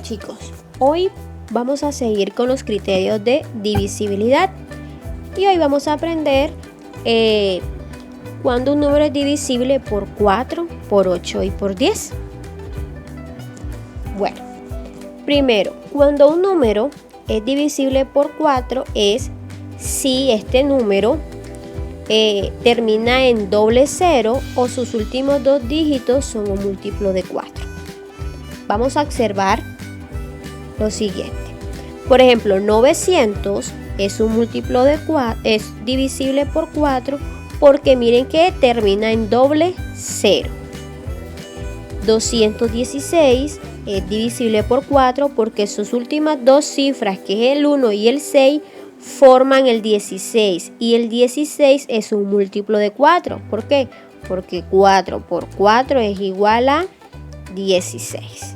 chicos, hoy vamos a seguir con los criterios de divisibilidad y hoy vamos a aprender cuando un número es divisible por 4, por 8 y por 10. Bueno, primero, cuando un número es divisible por 4 es si este número termina en doble cero o sus últimos dos dígitos son un múltiplo de 4. Vamos a observar lo siguiente. Por ejemplo, 900 es un múltiplo de 4, es divisible por 4 porque miren que termina en doble cero. 216 es divisible por 4 porque sus últimas dos cifras, que es el 1 y el 6, forman el 16 y el 16 es un múltiplo de 4. ¿Por qué? Porque 4 por 4 es igual a 16.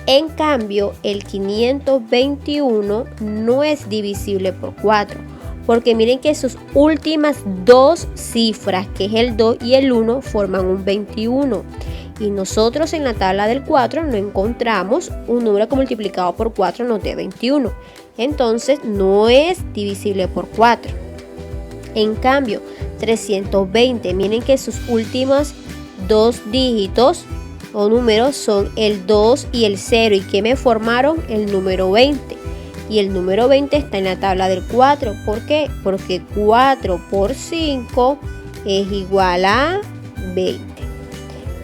En cambio, el 521 no es divisible por 4, porque miren que sus últimas dos cifras, que es el 2 y el 1, forman un 21. Y nosotros en la tabla del 4 no encontramos un número que multiplicado por 4 nos dé 21. Entonces no es divisible por 4. En cambio, 320, miren que sus últimos dos dígitos o números son el 2 y el 0. ¿Y que me formaron? El número 20. Y el número 20 está en la tabla del 4. ¿Por qué? Porque 4 por 5 es igual a 20.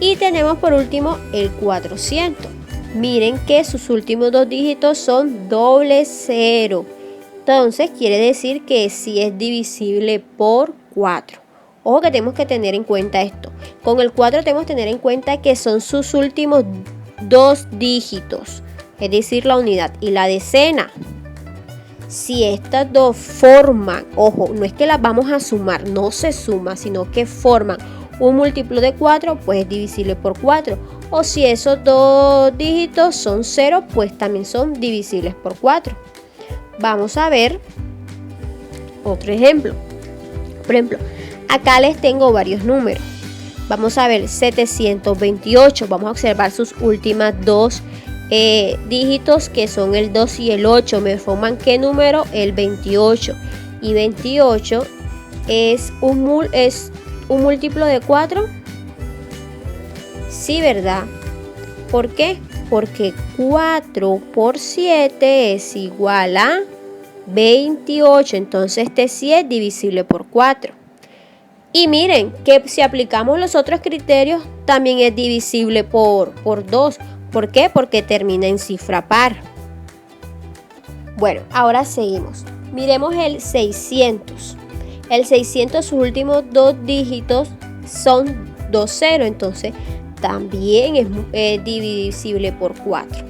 Y tenemos por último el 400. Miren que sus últimos dos dígitos son doble cero. Entonces quiere decir que sí es divisible por 4. Ojo que tenemos que tener en cuenta esto. Con el 4 tenemos que tener en cuenta que son sus últimos dos dígitos, es decir, la unidad y la decena. Si estas dos forman, ojo, no es que las vamos a sumar, no se suma, sino que forman un múltiplo de 4, pues es divisible por 4. O si esos dos dígitos son 0, pues también son divisibles por 4. Vamos a ver otro ejemplo. Por ejemplo, acá les tengo varios números. Vamos a ver 728. Vamos a observar sus últimas dos dígitos, que son el 2 y el 8. ¿Me forman qué número? El 28. Y 28 es un múltiplo de 4. Sí, ¿verdad? ¿Por qué? Porque 4 por 7 es igual a 28. Entonces este sí es divisible por 4. Y miren que si aplicamos los otros criterios también es divisible por 2. ¿Por qué? Porque termina en cifra par. Bueno, ahora seguimos. Miremos el 600. El 600, sus últimos dos dígitos son 20. Entonces también es divisible por 4.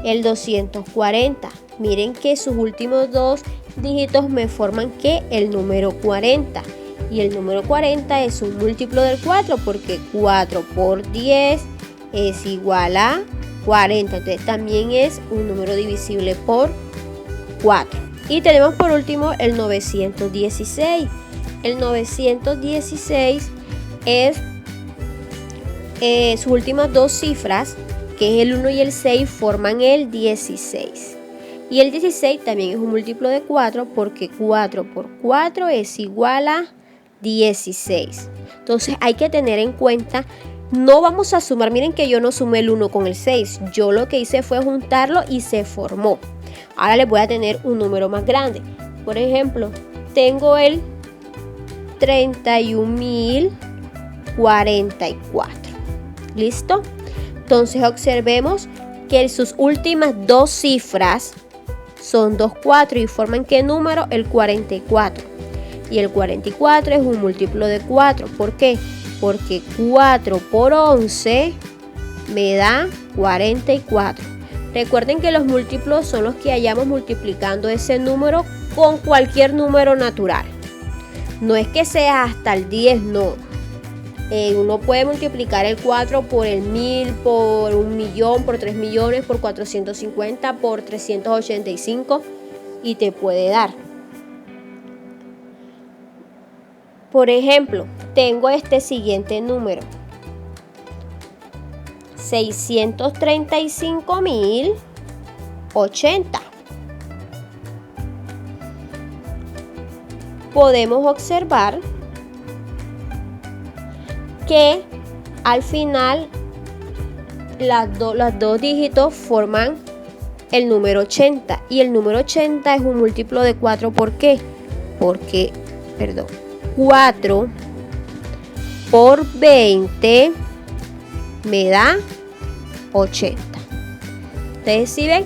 El 240. Miren que sus últimos dos dígitos me forman que el número 40. Y el número 40 es un múltiplo del 4 porque 4 por 10 es igual a 40. Entonces también es un número divisible por 4. Y tenemos por último el 916. El 916 es sus últimas dos cifras, que es el 1 y el 6, forman el 16. Y el 16 también es un múltiplo de 4 porque 4 por 4 es igual a 16. Entonces hay que tener en cuenta, no vamos a sumar. Miren que yo no sumé el 1 con el 6. Yo lo que hice fue juntarlo y se formó. Ahora les voy a tener un número más grande. Por ejemplo, tengo el 31.044. ¿Listo? Entonces observemos que sus últimas dos cifras son 2, 4 y forman ¿qué número? El 44. Y el 44 es un múltiplo de 4. ¿Por qué? Porque 4 por 11 me da 44. Recuerden que los múltiplos son los que hayamos multiplicando ese número con cualquier número natural. No es que sea hasta el 10, no. Uno puede multiplicar el 4 por el 1000, por 1.000.000, por 3 millones, por 450, por 385 y te puede dar. Por ejemplo, tengo este siguiente número: 635.000 80. Podemos observar que al final los dos dígitos forman el número 80 y el número 80 es un múltiplo de 4. ¿Por qué? Porque, 4 por 20 me da 80. Ustedes sí ven,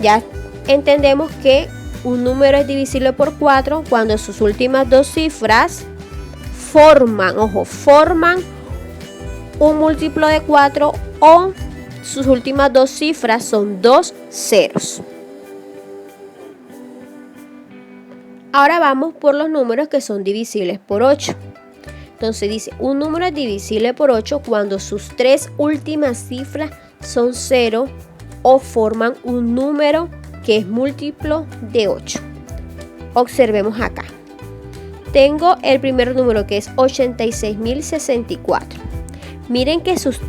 ya entendemos que un número es divisible por 4 cuando sus últimas dos cifras forman un múltiplo de 4 o sus últimas dos cifras son dos ceros. Ahora vamos por los números que son divisibles por 8. Entonces dice, un número es divisible por 8 cuando sus tres últimas cifras son 0 o forman un número que es múltiplo de 8. Observemos acá. Tengo el primer número que es 86.064. Miren que sus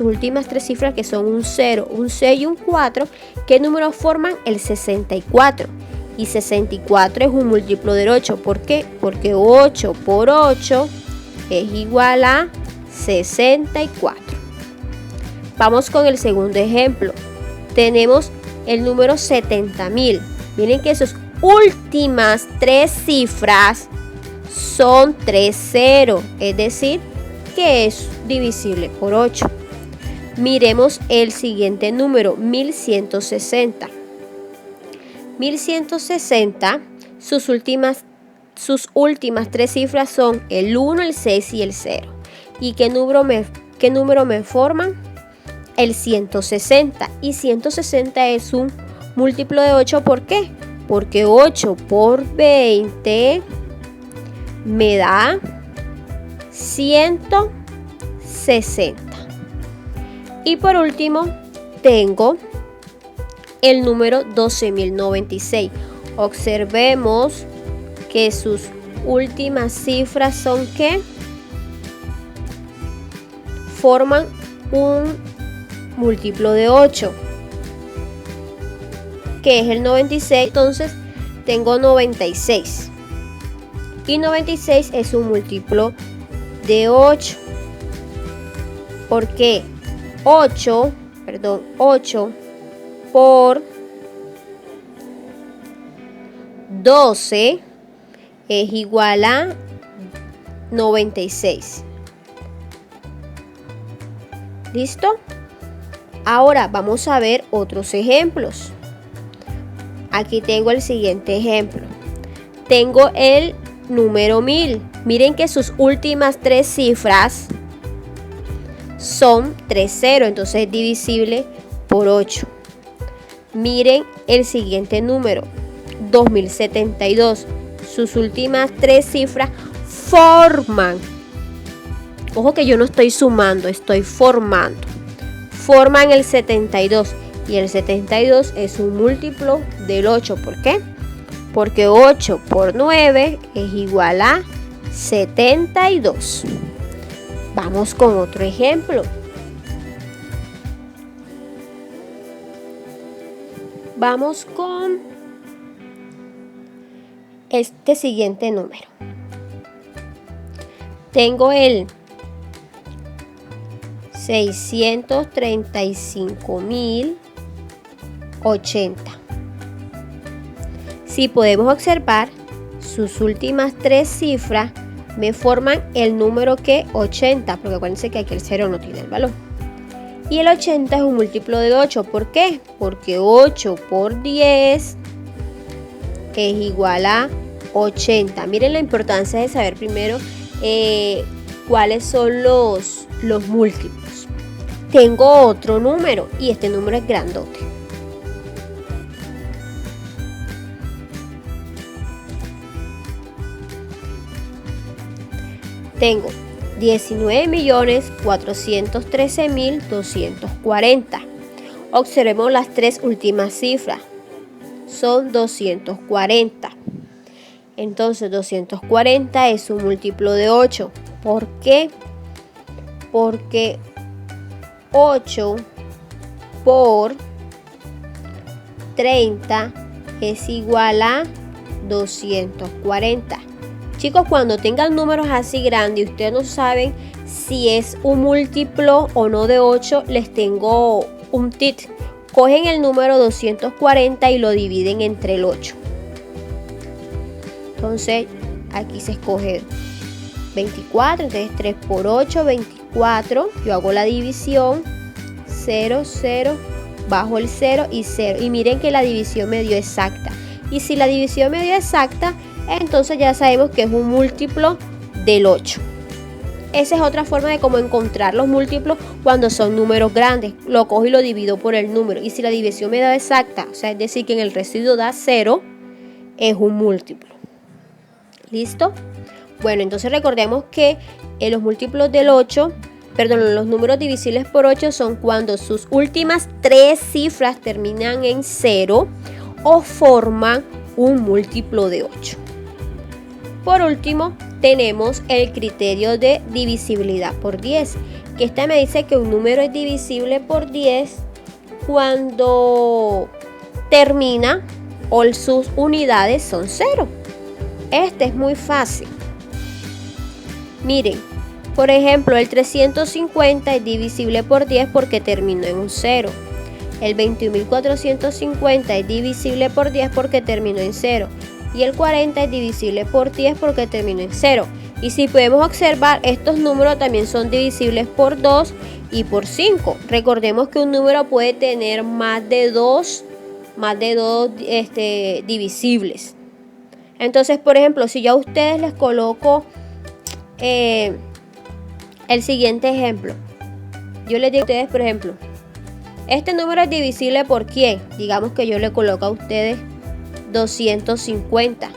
últimas tres cifras que son un 0, un 6 y un 4, ¿qué números forman? El 64. Y 64 es un múltiplo del 8. ¿Por qué? Porque 8 por 8 es igual a 64. Vamos con el segundo ejemplo. Tenemos el número 70.000. Miren que sus últimas tres cifras son 3 ceros, es decir, que es divisible por 8. Miremos el siguiente número, 1160. 1160, sus últimas tres cifras son el 1, el 6 y el 0. ¿Y qué número me forman? El 160. Y 160 es un múltiplo de 8. ¿Por qué? Porque 8 por 20 me da 160. Y por último tengo el número 12.096. Observemos que sus últimas cifras son que forman un múltiplo de 8, que es el 96. Entonces tengo 96 y 96 es un múltiplo de 8. ¿Por qué? 8 por 12 es igual a 96. ¿Listo? Ahora vamos a ver otros ejemplos. Aquí tengo el siguiente ejemplo. Tengo el número 1000. Miren que sus últimas tres cifras son 3 ceros, entonces es divisible por 8. Miren el siguiente número, 2072. Sus últimas tres cifras forman, ojo que yo no estoy sumando, estoy formando. Forman el 72 y el 72 es un múltiplo del 8. ¿Por qué? Porque 8 por 9 es igual a 72. Vamos con otro ejemplo. Vamos con este siguiente número. Tengo el 635.080. Si podemos observar, sus últimas tres cifras me forman el número que 80, porque acuérdense que aquí el 0 no tiene el valor. Y el 80 es un múltiplo de 8. ¿Por qué? Porque 8 por 10 es igual a 80. Miren la importancia de saber primero cuáles son los múltiplos. Tengo otro número y este número es grandote. Tengo 19.413.240. Observemos las tres últimas cifras. Son 240. Entonces 240 es un múltiplo de 8. ¿Por qué? Porque 8 por 30 es igual a 240. Chicos, cuando tengan números así grandes y ustedes no saben si es un múltiplo o no de 8, les tengo un tip. Cogen el número 240 y lo dividen entre el 8. Entonces, aquí se escoge 24, entonces 3 por 8, 24. Yo hago la división, 0, 0, bajo el 0 y 0. Y miren que la división me dio exacta. Y si la división me dio exacta, entonces ya sabemos que es un múltiplo del 8. Esa es otra forma de cómo encontrar los múltiplos cuando son números grandes. Lo cojo y lo divido por el número. Y si la división me da exacta, o sea, es decir, que en el residuo da 0, es un múltiplo. ¿Listo? Bueno, entonces recordemos que los múltiplos del 8, los números divisibles por 8 son cuando sus últimas 3 cifras terminan en 0 o forman un múltiplo de 8. Por último, tenemos el criterio de divisibilidad por 10, que esta me dice que un número es divisible por 10 cuando termina o sus unidades son 0. Este es muy fácil. Miren, por ejemplo, el 350 es divisible por 10 porque terminó en un 0. El 21.450 es divisible por 10 porque terminó en 0. Y el 40 es divisible por 10 porque terminó en 0. Y si podemos observar, estos números también son divisibles por 2 y por 5. Recordemos que un número puede tener más de dos divisibles. Entonces, por ejemplo, si yo a ustedes les coloco el siguiente ejemplo. Yo les digo a ustedes, por ejemplo, este número es divisible por ¿quién? Digamos que yo le coloco a ustedes 250.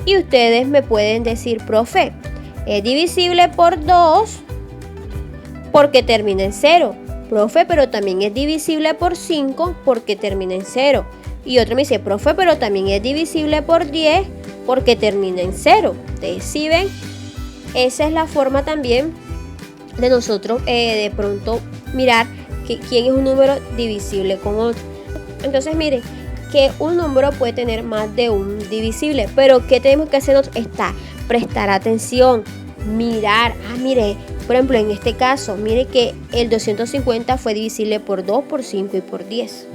Y ustedes me pueden decir, profe, es divisible por 2 porque termina en 0. Profe, pero también es divisible por 5 porque termina en 0. Y otro me dice, profe, pero también es divisible por 10 porque termina en 0. Ustedes sí ven, esa es la forma también de nosotros de pronto mirar quién es un número divisible con otro. Entonces miren, que un número puede tener más de un divisible, pero ¿qué tenemos que hacer nosotros? Prestar atención, mirar. Mire, por ejemplo, en este caso, mire que el 250 fue divisible por 2, por 5 y por 10.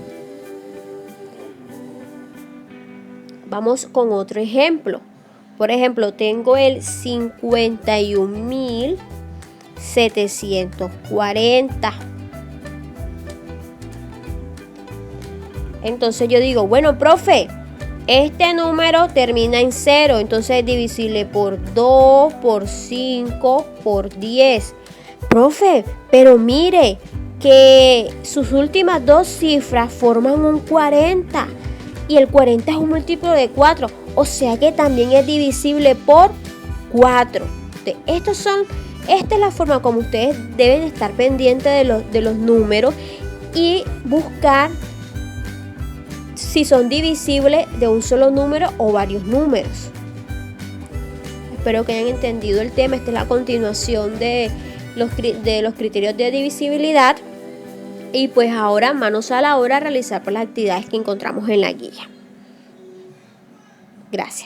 Vamos con otro ejemplo. Por ejemplo, tengo el 51.740. Entonces yo digo, bueno, profe, este número termina en 0, entonces es divisible por 2, por 5, por 10. Profe, pero mire que sus últimas dos cifras forman un 40 y el 40 es un múltiplo de 4, o sea que también es divisible por 4. Esta es la forma como ustedes deben estar pendientes de los números y buscar si son divisibles de un solo número o varios números. Espero que hayan entendido el tema. Esta es la continuación de los criterios de divisibilidad. Y pues ahora, manos a la obra, realizar las actividades que encontramos en la guía. Gracias.